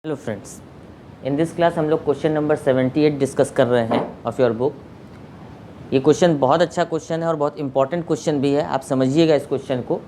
Hello friends, in this class हम लोग question number 78 discuss कर रहे हैं ऑफ योर बुक। ये क्वेश्चन बहुत अच्छा क्वेश्चन है और बहुत इंपॉर्टेंट क्वेश्चन भी है। आप समझिएगा इस क्वेश्चन को।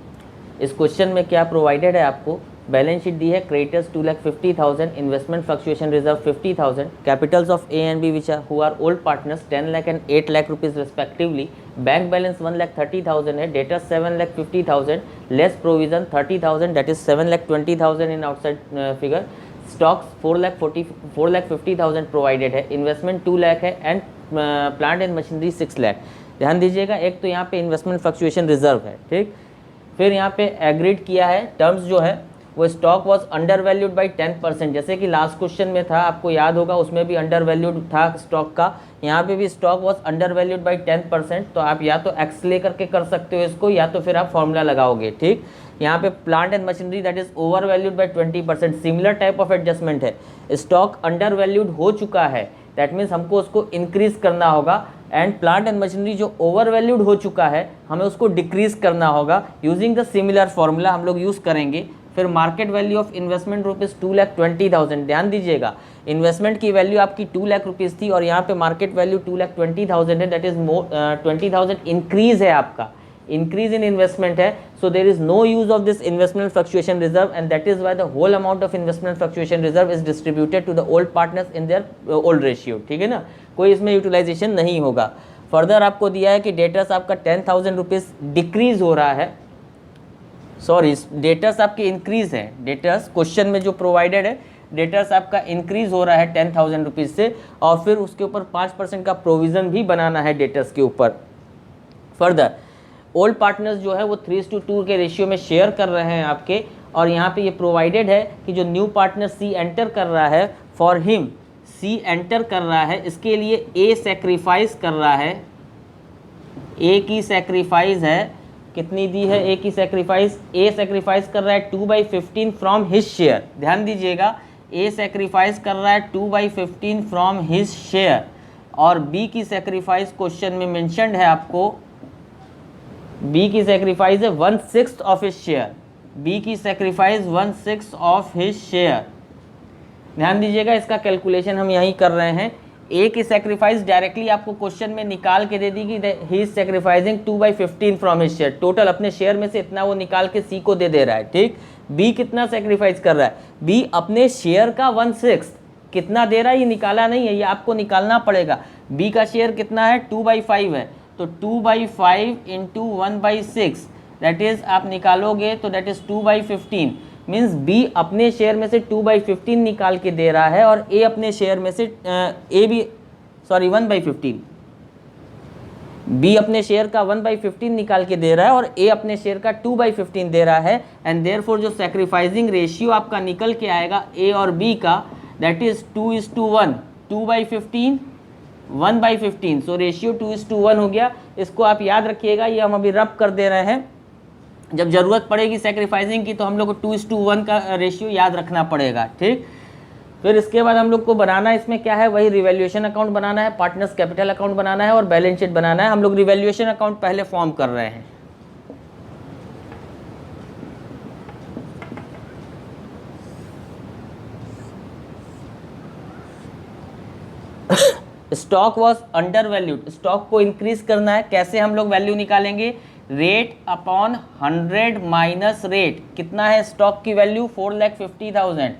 इस क्वेश्चन में क्या प्रोवाइडेड है आपको, बैलेंस शीट दी है, creditors 2,50,000, investment fluctuation reserve 50,000, capitals of A and B which are who are old partners 10 lakh and 8 lakh rupees respectively, bank balance 1,30,000 है, डेटा 7,50,000, less provision 30,000 that is 7,20,000 in outside figure, stocks 4,50,000 provided है, investment 2 lakh है and plant and machinery 6 lakh. ध्यान दीजिएगा, एक तो यहाँ पे इन्वेस्टमेंट फ्लक्चुएशन रिजर्व है, ठीक। फिर यहाँ पे एग्रीड किया है टर्म्स जो है वो stock was under valued by 10%, जैसे कि लास्ट क्वेश्चन में था, आपको याद होगा, उसमें भी अंडर वैल्यूड था स्टॉक का। यहाँ पे भी stock was under valued by 10%। तो आप या तो एक्स ले करके कर सकते हो इसको, या तो फिर आप फॉर्मूला लगाओगे, ठीक। यहाँ पे plant and machinery that is over valued by 20%, similar type of adjustment है। स्टॉक अंडर वैल्यूड हो चुका है, दैट मीन्स हमको उसको इंक्रीज करना होगा, एंड प्लांट एंड मशीनरी जो ओवर वैल्यूड हो चुका है हमें उसको डिक्रीज करना होगा। यूजिंग द सिमिलर फॉर्मूला हम लोग यूज़ करेंगे। फिर market value of investment rupees 2,20,000। ध्यान दीजिएगा, इन्वेस्टमेंट की वैल्यू आपकी 2 लाख रुपीज़ थी और यहाँ पे मार्केट वैल्यू 2,20,000 है, दैट इज 20,000 इंक्रीज है, आपका इंक्रीज इन इन्वेस्टमेंट है। So there is no use of this investment fluctuation reserve and that is why the whole amount of investment fluctuation reserve is distributed to the old partners in their old ratio, ठीक है ना, कोई इसमें utilisation नहीं होगा। Further आपको दिया है कि डेटर्स आपका 10,000 रुपीज़ डिक्रीज हो रहा है, सॉरी डेटर्स आपके इंक्रीज है, डेटर्स क्वेश्चन में जो प्रोवाइडेड है डेटर्स आपका इंक्रीज हो रहा है 10,000 रुपीज़ से, और फिर उसके ऊपर 5% का प्रोविज़न भी बनाना है डेटर्स के ऊपर। फर्दर ओल्ड पार्टनर्स जो है वो 3:2 के रेशियो में शेयर कर रहे हैं आपके, और यहाँ पे ये प्रोवाइडेड है कि जो न्यू पार्टनर सी एंटर कर रहा है, फॉर हिम सी एंटर कर रहा है, इसके लिए ए सेक्रीफाइस कर रहा है, ए की सेक्रीफाइस है, कितनी दी है ए की सेक्रीफाइस, ए सेक्रीफाइस कर रहा है 2/15 फ्रॉम हिज शेयर। ध्यान दीजिएगा, ए सेक्रीफाइस कर रहा है 2/15 फ्रॉम हिज शेयर, और बी की सेक्रीफाइस क्वेश्चन में मेंशन्ड है आपको, बी की सेक्रीफाइस है 1/6 ऑफ हिज शेयर, बी की सेक्रीफाइस 1/6 ऑफ हिज शेयर। ध्यान दीजिएगा, इसका कैलकुलेशन हम यहीं कर रहे हैं। ए की सेक्रीफाइस डायरेक्टली आपको क्वेश्चन में निकाल के दे दी कि he is sacrificing 2/15 from his share, total अपने शेयर में से इतना वो निकाल के सी को दे रहा है, ठीक। बी कितना सेक्रीफाइस कर रहा है, बी अपने शेयर का 1/6 कितना दे रहा है, ये निकाला नहीं है, ये आपको निकालना पड़ेगा। बी का शेयर कितना है, 2/5 है, तो 2/5 इंटू 1/6 दैट इज आप निकालोगे तो दैट इज 2/15, मीन्स बी अपने शेयर में से 2/15 निकाल के दे रहा है, और ए अपने शेयर में से 1/15, बी अपने शेयर का 1/15 निकाल के दे रहा है और ए अपने शेयर का 2/15 दे रहा है, एंड देयरफॉर जो सैक्रिफाइसिंग रेशियो आपका निकल के आएगा ए और बी का, दैट इज 2:1, 2/15 1/15, सो रेशियो 2:1 हो गया। इसको आप याद रखिएगा, ये हम अभी रब कर दे रहे हैं, जब ज़रूरत पड़ेगी सैक्रिफाइसिंग की तो हम लोग को 2:1 का रेशियो याद रखना पड़ेगा, ठीक। फिर इसके बाद हम लोग को बनाना इसमें क्या है, वही रिवैल्यूएशन अकाउंट बनाना है, पार्टनर्स कैपिटल अकाउंट बनाना है और बैलेंस शीट बनाना है। हम लोग रिवैल्यूएशन अकाउंट पहले फॉर्म कर रहे हैं। Stock was under valued, stock को इंक्रीज करना है, कैसे हम लोग वैल्यू निकालेंगे, रेट अपॉन 100 माइनस रेट, कितना है स्टॉक की वैल्यू 4,50,000,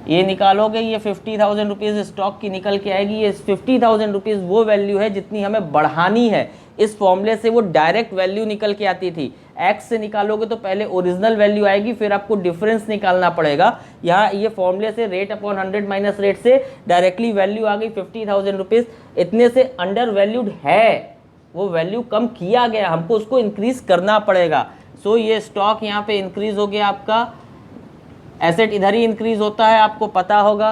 ये निकालोगे, ये 50,000 रुपीज़ स्टॉक की निकल के आएगी, ये 50,000 रुपीज़ वो वैल्यू है जितनी हमें बढ़ानी है। इस फॉर्मूले से वो डायरेक्ट वैल्यू निकल के आती थी, एक्स से निकालोगे तो पहले ओरिजिनल वैल्यू आएगी, फिर आपको डिफरेंस निकालना पड़ेगा। यहाँ ये फॉर्मूले से रेट अपॉन 100 माइनस रेट से डायरेक्टली वैल्यू आ गई 50,000 रुपीज़। इतने से अंडर वैल्यूड है, वो वैल्यू कम किया गया, हमको उसको इंक्रीज करना पड़ेगा। सो ये स्टॉक यहाँ पे इंक्रीज हो गया, आपका एसेट इधर ही इंक्रीज होता है, आपको पता होगा।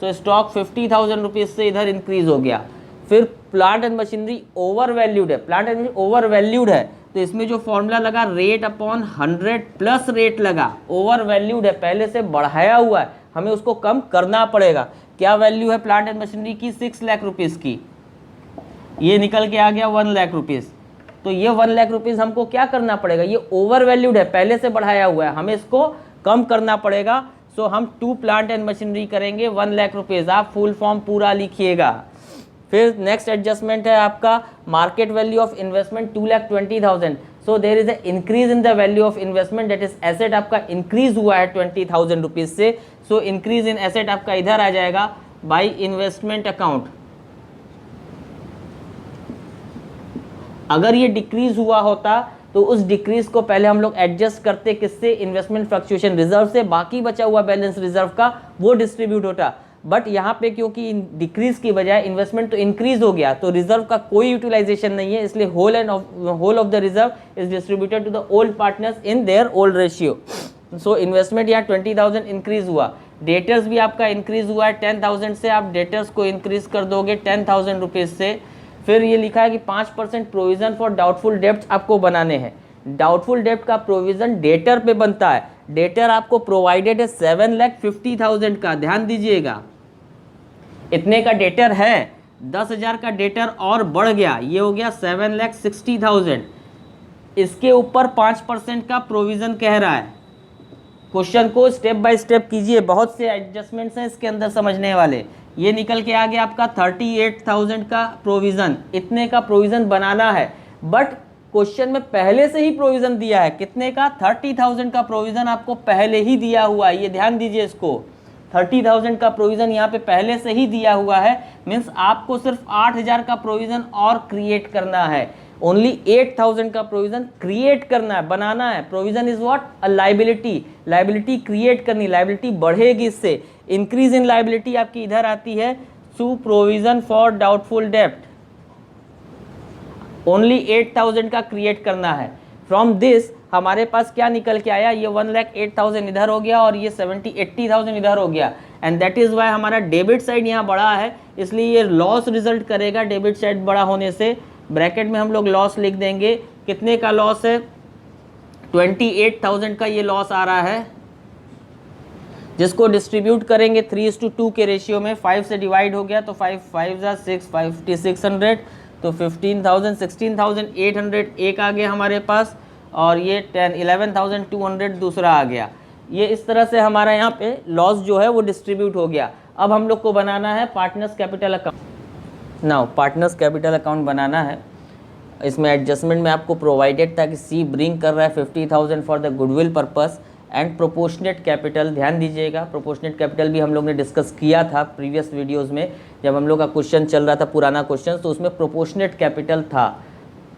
सो स्टॉक 50,000 रुपीज़ से इधर इंक्रीज हो गया। फिर plant and machinery overvalued है, plant and machinery overvalued है, तो इसमें जो फॉर्मूला लगा रेट अपॉन 100 प्लस रेट लगा, ओवर वैल्यूड है, पहले से बढ़ाया हुआ है, हमें उसको कम करना पड़ेगा। क्या वैल्यू है प्लांट एंड मशीनरी की, 6 लाख रुपीज़ की, ये निकल के आ गया 1 लाख रुपीज़, तो ये 1 लाख रुपीज़ हमको क्या करना पड़ेगा, ये ओवर वैल्यूड है, पहले से बढ़ाया हुआ है, हमें इसको कम करना पड़ेगा। सो हम 2 प्लांट एंड मशीनरी करेंगे 1 लाख रुपीज़। आप फुल फॉर्म पूरा लिखिएगा। फिर नेक्स्ट एडजस्टमेंट है आपका market value of investment 2,20,000। So there is a increase in the value of investment, that is asset आपका इंक्रीज हुआ है 20,000 रुपीज़ से। सो इंक्रीज इन एसेट आपका इधर आ जाएगा बाई इन्वेस्टमेंट अकाउंट। अगर ये डिक्रीज हुआ होता तो उस डिक्रीज को पहले हम लोग एडजस्ट करते किससे, इन्वेस्टमेंट फ्लक्चुएशन रिजर्व से, बाकी बचा हुआ बैलेंस रिजर्व का वो डिस्ट्रीब्यूट होता। बट यहाँ पे क्योंकि डिक्रीज की बजाय इन्वेस्टमेंट तो इंक्रीज हो गया, तो रिजर्व का कोई यूटिलाइजेशन नहीं है, इसलिए whole of the reserve is distributed to the old partners in their old ratio. So investment यहाँ 20,000 इंक्रीज हुआ। डेटर्स भी आपका इंक्रीज हुआ है 10,000 से, आप डेटर्स को इंक्रीज कर दोगे 10,000 रुपीज़ से। फिर ये लिखा है कि 5% प्रोविजन फॉर डाउटफुल डेब्ट आपको बनाने हैं। डाउटफुल डेब्ट का प्रोविजन डेटर पे बनता है। डेटर आपको प्रोवाइडेड है 7,50,000 का, ध्यान दीजिएगा। इतने का डेटर है, 10,000 का डेटर और बढ़ गया, ये हो गया 7,60,000। इसके ऊपर 5% का प्रोविजन कह रहा है। क्वेश्चन को स्टेप बाय स्टेप कीजिए, बहुत से एडजस्टमेंट्स हैं इसके अंदर समझने वाले। ये निकल के आ गया आपका 38,000 का प्रोविज़न। इतने का प्रोविज़न बनाना है, बट क्वेश्चन में पहले से ही प्रोविज़न दिया है। कितने का, 30,000 का प्रोविज़न आपको पहले ही दिया हुआ है। ये ध्यान दीजिए इसको, 30,000 का प्रोविज़न यहाँ पे पहले से ही दिया हुआ है। मीन्स आपको सिर्फ 8,000 का प्रोविज़न और क्रिएट करना है। ओनली 8,000 का प्रोविज़न क्रिएट करना है, बनाना है। Provision is what, a liability. Liability create करनी, लाइबिलिटी बढ़ेगी इससे। इंक्रीज इन लाइबिलिटी आपकी इधर आती है टू प्रोविज़न फॉर डाउटफुल डेब्ट। ओनली 8,000 का क्रिएट करना है। फ्रॉम दिस हमारे पास क्या निकल के आया, ये 1,08,000 इधर हो गया और ये 80,000 इधर हो गया। एंड दैट इज़ वाई हमारा डेबिट साइड यहाँ बड़ा है, इसलिए ये लॉस रिजल्ट करेगा डेबिट साइड बड़ा होने से। ब्रैकेट में हम लोग लॉस लिख देंगे। कितने का लॉस है, 28,000 का ये लॉस आ रहा है, जिसको डिस्ट्रीब्यूट करेंगे 3:2 के रेशियो में। 5 से डिवाइड हो गया तो 5 5 6 5,600, तो 15,000 16,800 एक आ गया हमारे पास, और ये 11,200 दूसरा आ गया। ये इस तरह से हमारा यहाँ पे लॉस जो है वो डिस्ट्रीब्यूट हो गया। अब हम लोग को बनाना है partners capital account. Now partners capital account बनाना है। इसमें एडजस्टमेंट में आपको प्रोवाइडेड था कि सी ब्रिंग कर रहा है 50,000 for the goodwill purpose and proportionate capital. ध्यान दीजिएगा, प्रोपोर्शनेट कैपिटल भी हम लोग ने डिस्कस किया था प्रीवियस वीडियोस में, जब हम लोग का क्वेश्चन चल रहा था पुराना क्वेश्चन, तो उसमें प्रोपोर्शनेट कैपिटल था।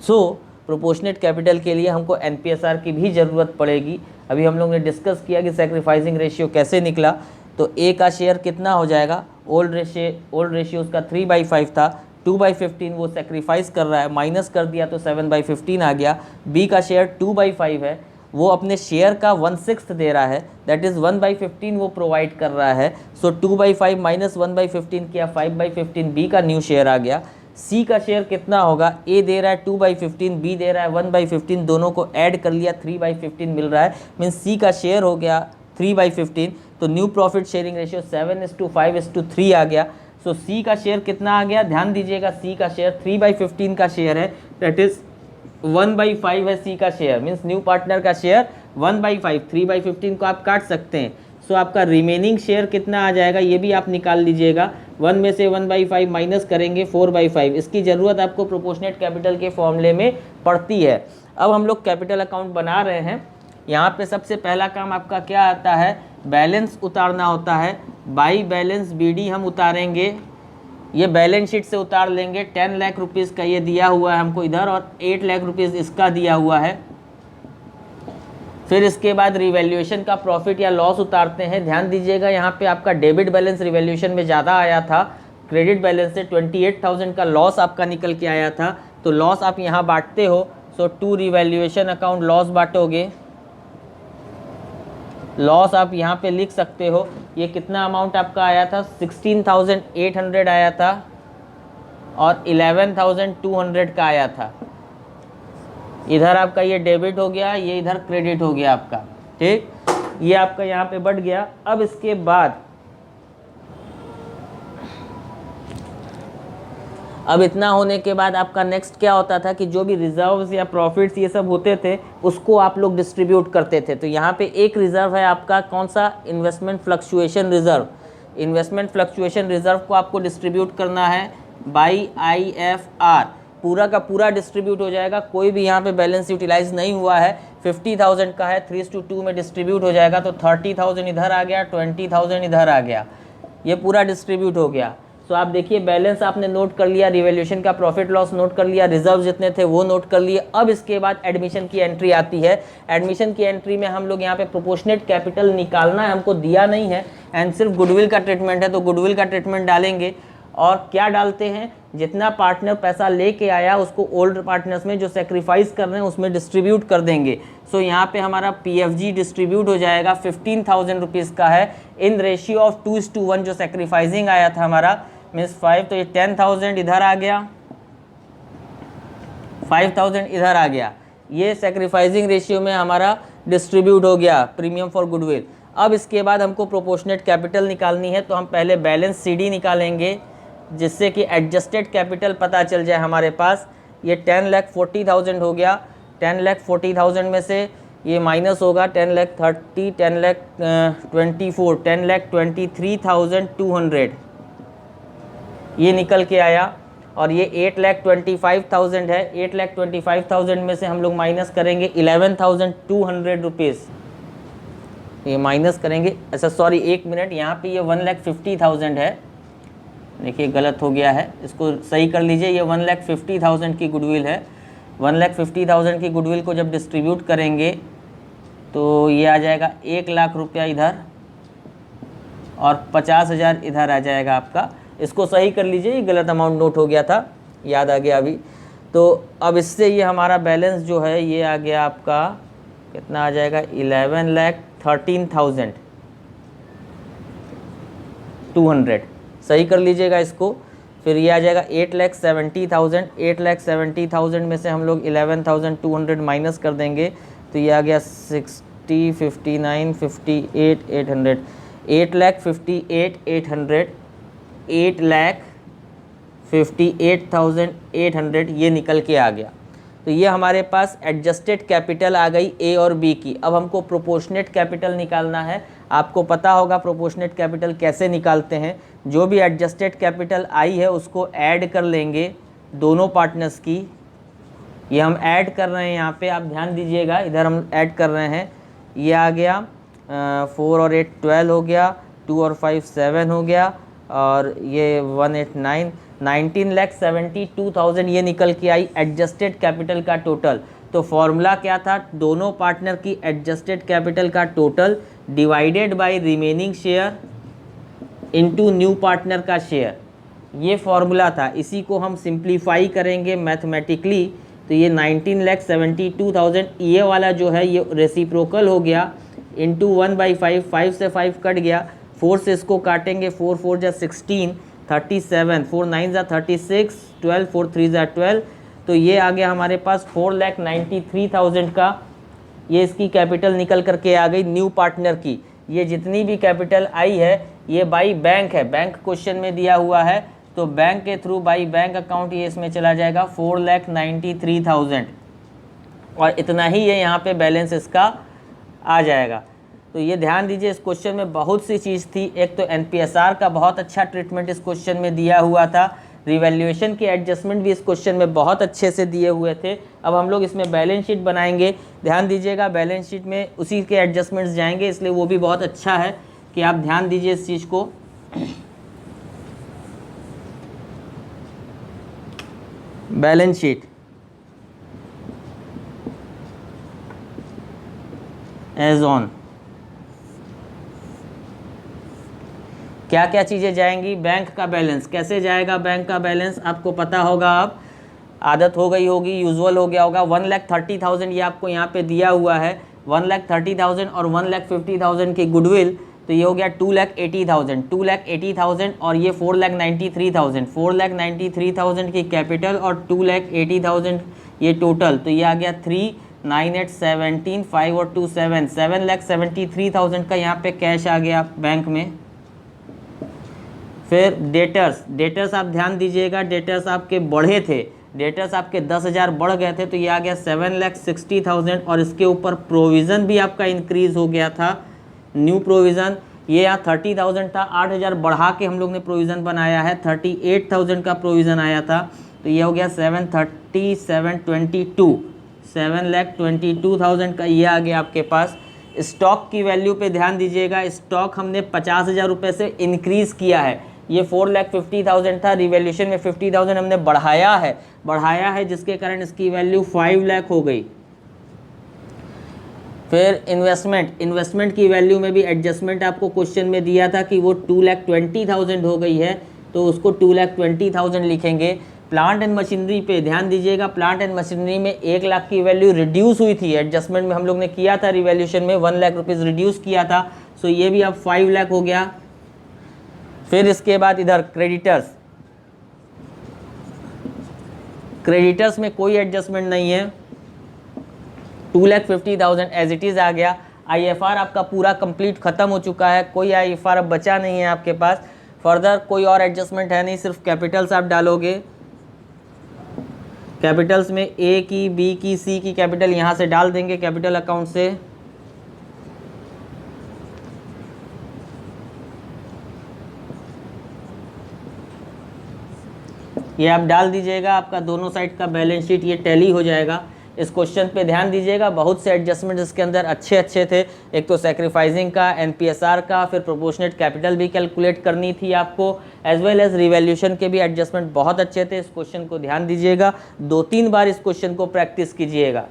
सो प्रोपोर्शनेट कैपिटल के लिए हमको एनपीएसआर की भी ज़रूरत पड़ेगी। अभी हम लोग ने डिस्कस किया कि सैक्रिफाइसिंग रेशियो कैसे निकला। तो ए का शेयर कितना हो जाएगा, ओल्ड रेशियो उसका 3/5 था, 2/15 वो सेक्रीफाइस कर रहा है, माइनस कर दिया तो 7/15 आ गया। बी का शेयर 2/5 है, वो अपने शेयर का 1/6 दे रहा है, दैट इज़ 1/15 वो प्रोवाइड कर रहा है। सो 2/5 माइनस 1/15 किया, 5/15 बी का न्यू शेयर आ गया। सी का शेयर कितना होगा, ए दे रहा है 2/15, बी दे रहा है 1/15, दोनों को ऐड कर लिया 3/15 मिल रहा है, मीन्स सी का शेयर हो गया 3/15। तो न्यू प्रॉफिट शेयरिंग रेशियो 7:5:3 आ गया। सो सी का शेयर कितना आ गया, ध्यान दीजिएगा, सी का शेयर 3/15 का शेयर है, दैट इज़ 1/5 है सी का शेयर, मीन्स न्यू पार्टनर का शेयर 1/5, 3/15 को आप काट सकते हैं। सो आपका रिमेनिंग शेयर कितना आ जाएगा ये भी आप निकाल लीजिएगा। 1 में से 1/5 माइनस करेंगे 4/5। इसकी ज़रूरत आपको प्रोपोर्शनेट कैपिटल के फॉर्मूले में पड़ती है। अब हम लोग कैपिटल अकाउंट बना रहे हैं। यहाँ पे सबसे पहला काम आपका क्या आता है, बैलेंस उतारना होता है। बाई बैलेंस बीडी हम उतारेंगे, ये बैलेंस शीट से उतार लेंगे। 10 लाख रुपीज़ का ये दिया हुआ है हमको इधर, और 8 लाख रुपीज़ इसका दिया हुआ है। फिर इसके बाद रिवैल्यूएशन का प्रॉफिट या लॉस उतारते हैं। ध्यान दीजिएगा, यहाँ पे आपका डेबिट बैलेंस रिवैल्यूएशन में ज़्यादा आया था, क्रेडिट बैलेंस से 28,000 का लॉस आपका निकल के आया था। तो लॉस आप यहाँ बांटते हो, so to revaluation account loss बांटोगे। लॉस आप यहाँ पे लिख सकते हो। ये कितना अमाउंट आपका आया था, 16,800 आया था, और 11,200 का आया था। इधर आपका ये डेबिट हो गया, ये इधर क्रेडिट हो गया आपका, ठीक। ये आपका यहाँ पे बढ़ गया। अब इसके बाद अब इतना होने के बाद आपका नेक्स्ट क्या होता था कि जो भी रिजर्व्स या प्रॉफिट्स ये सब होते थे उसको आप लोग डिस्ट्रीब्यूट करते थे। तो यहाँ पे एक रिजर्व है आपका कौन सा, investment fluctuation reserve. Investment fluctuation reserve को आपको डिस्ट्रीब्यूट करना है बाई IFR, पूरा का पूरा डिस्ट्रीब्यूट हो जाएगा। कोई भी यहाँ पे बैलेंस यूटिलाइज नहीं हुआ है, 50,000 का है, 3:2 में डिस्ट्रीब्यूट हो जाएगा। तो 30,000 इधर आ गया, 20,000 इधर आ गया, ये पूरा डिस्ट्रीब्यूट हो गया। तो आप देखिए बैलेंस आपने नोट कर लिया, रिवैल्यूएशन का प्रॉफिट लॉस नोट कर लिया, रिजर्व जितने थे वो नोट कर लिए। अब इसके बाद एडमिशन की एंट्री आती है। एडमिशन की एंट्री में हम लोग यहाँ पे प्रोपोर्शनेट कैपिटल निकालना है, हमको दिया नहीं है, एंड सिर्फ गुडविल का ट्रीटमेंट है, तो गुडविल का ट्रीटमेंट डालेंगे। और क्या डालते हैं, जितना पार्टनर पैसा लेके आया उसको ओल्ड पार्टनर्स में जो सेक्रीफाइस कर रहे हैं उसमें डिस्ट्रीब्यूट कर देंगे। सो यहाँ पे हमारा PFG डिस्ट्रीब्यूट हो जाएगा, 15,000 रुपीज़ का है, इन रेशियो ऑफ 2:1 जो सेक्रीफाइसिंग आया था हमारा मीन्स 5। तो ये 10,000 इधर आ गया, 5,000 इधर आ गया, ये सेक्रीफाइसिंग रेशियो में हमारा डिस्ट्रीब्यूट हो गया प्रीमियम फॉर गुडविल। अब इसके बाद हमको प्रोपोर्शनेट कैपिटल निकालनी है, तो हम पहले बैलेंस CD निकालेंगे जिससे कि एडजस्टेड कैपिटल पता चल जाए हमारे पास। ये 10,40,000 हो गया, 10,40,000 में से ये माइनस होगा 10,30,000, 10,24,000, 10,23,200 ये निकल के आया। और ये 8,25,000 है, 8,25,000 में से हम लोग माइनस करेंगे 11,200 रुपीज़, ये माइनस करेंगे। अच्छा सॉरी, एक मिनट, यहाँ पे ये 1,50,000 है, देखिए गलत हो गया है, इसको सही कर लीजिए। ये 1,50,000 की गुडविल है, 1,50,000 की गुडविल को जब डिस्ट्रीब्यूट करेंगे तो ये आ जाएगा 1,00,000 रुपया इधर और 50,000 इधर आ जाएगा आपका। इसको सही कर लीजिए, ये गलत अमाउंट नोट हो गया था, याद आ गया अभी। तो अब इससे ये हमारा बैलेंस जो है ये आ गया आपका, कितना आ जाएगा, 11,13,200, सही कर लीजिएगा इसको। फिर ये आ जाएगा 8,70,000, 8,70,000 में से हम लोग 11,200 माइनस कर देंगे, तो ये आ गया 60, 59, 58, 800, 8,58,800, 8,58,800 ये निकल के आ गया। तो ये हमारे पास एडजस्टेड कैपिटल आ गई A और B की। अब हमको प्रोपोर्शनेट कैपिटल निकालना है। आपको पता होगा प्रोपोर्शनेट कैपिटल कैसे निकालते हैं। जो भी एडजस्टेड कैपिटल आई है उसको ऐड कर लेंगे दोनों पार्टनर्स की, ये हम ऐड कर रहे हैं यहाँ पे, आप ध्यान दीजिएगा, इधर हम ऐड कर रहे हैं। ये आ गया 4 और 8 12 हो गया, 2 और 5 7 हो गया, और ये 189 19,72,000 ये निकल के आई एडजस्टेड कैपिटल का टोटल। तो फॉर्मूला क्या था, दोनों पार्टनर की एडजस्टेड कैपिटल का total divided by remaining share into new partner का शेयर, ये फॉर्मूला था। इसी को हम सिंप्लीफाई करेंगे मैथमेटिकली, तो ये 19,72,000 ये वाला जो है ये रेसिप्रोकल हो गया, इंटू 1/5, 5 से 5 कट गया, 4 से इसको काटेंगे, 4 4 जा 16, 37, 4 9 जा 36, 12 4 3 जा 12, तो ये आ गया हमारे पास 4,93,000 का, ये इसकी कैपिटल निकल करके आ गई न्यू पार्टनर की। ये जितनी भी कैपिटल आई है ये बाई बैंक है, बैंक क्वेश्चन में दिया हुआ है, तो बैंक के थ्रू बाई बैंक अकाउंट ये इसमें चला जाएगा 4,93,000, और इतना ही ये यहाँ पे बैलेंस इसका आ जाएगा। तो ये ध्यान दीजिए, इस क्वेश्चन में बहुत सी चीज़ थी। एक तो NPSR का बहुत अच्छा ट्रीटमेंट इस क्वेश्चन में दिया हुआ था, रिवैल्यूएशन के एडजस्टमेंट भी इस क्वेश्चन में बहुत अच्छे से दिए हुए थे। अब हम लोग इसमें बैलेंस शीट बनाएंगे, ध्यान दीजिएगा, बैलेंस शीट में उसी के एडजस्टमेंट्स जाएंगे, इसलिए वो भी बहुत अच्छा है कि आप ध्यान दीजिए इस चीज़ को। बैलेंस शीट एज ऑन क्या क्या चीज़ें जाएंगी, बैंक का बैलेंस कैसे जाएगा, बैंक का बैलेंस आपको पता होगा, अब आदत हो गई होगी, यूजुअल हो गया होगा। 1,30,000 ये आपको यहाँ पे दिया हुआ है, 1,30,000 और 1,50,000 की गुडविल, तो ये हो गया 2,80,000, 2,80,000 और ये 4,93,000, 4,93,000 की कैपिटल और 2,80,000 ये टोटल, तो ये आ गया 3, 9, 8, 17, 5 और 2 7, 7,73,000 का यहाँ पे कैश आ गया बैंक में। फिर डेटर्स आप ध्यान दीजिएगा, डेटर्स आपके बढ़े थे, डेटर्स आपके 10,000 बढ़ गए थे तो ये आ गया 7,60,000 और इसके ऊपर प्रोविज़न भी आपका इंक्रीज़ हो गया था, न्यू प्रोविज़न। ये यहाँ 30,000 था, 8,000 बढ़ा के हम लोग ने प्रोविज़न बनाया है, 38,000 का प्रोविज़न आया था तो ये हो गया 7,22,000 का ये आ गया आपके पास। स्टॉक की वैल्यू पे ध्यान दीजिएगा, स्टॉक हमने 50,000 रुपये से इंक्रीज़ किया है, ये 4,50,000 था, रिवैल्यूएशन में 50,000 हमने बढ़ाया है जिसके कारण इसकी वैल्यू 5 लाख हो गई। फिर इन्वेस्टमेंट की वैल्यू में भी एडजस्टमेंट आपको क्वेश्चन में दिया था कि वो 2,20,000 हो गई है तो उसको 2,20,000 लिखेंगे। प्लांट एंड मशीनरी पे ध्यान दीजिएगा, प्लांट एंड मशीनरी में 1 लाख की वैल्यू रिड्यूस हुई थी, एडजस्टमेंट में हम लोग ने किया था, रिवैल्यूएशन में 1 लाख रुपीज़ रिड्यूस किया था, सो ये भी अब 5 लाख हो गया। फिर इसके बाद इधर क्रेडिटर्स में कोई एडजस्टमेंट नहीं है, 2,50,000 एज इट इज़ आ गया। IFR आपका पूरा कंप्लीट खत्म हो चुका है, कोई IFR अब बचा नहीं है आपके पास, फर्दर कोई और एडजस्टमेंट है नहीं, सिर्फ कैपिटल्स आप डालोगे। कैपिटल्स में A की, B की, C की कैपिटल यहाँ से डाल देंगे कैपिटल अकाउंट से। ये आप डाल दीजिएगा, आपका दोनों साइड का बैलेंस शीट ये टैली हो जाएगा। इस क्वेश्चन पे ध्यान दीजिएगा, बहुत से एडजस्टमेंट इसके अंदर अच्छे थे, एक तो सैक्रिफाइसिंग का, NPSR का, फिर प्रोपोर्शनेट कैपिटल भी कैलकुलेट करनी थी आपको, एज वेल एज रिवैल्यूएशन के भी एडजस्टमेंट बहुत अच्छे थे। इस क्वेश्चन को ध्यान दीजिएगा, 2-3 बार इस क्वेश्चन को प्रैक्टिस कीजिएगा।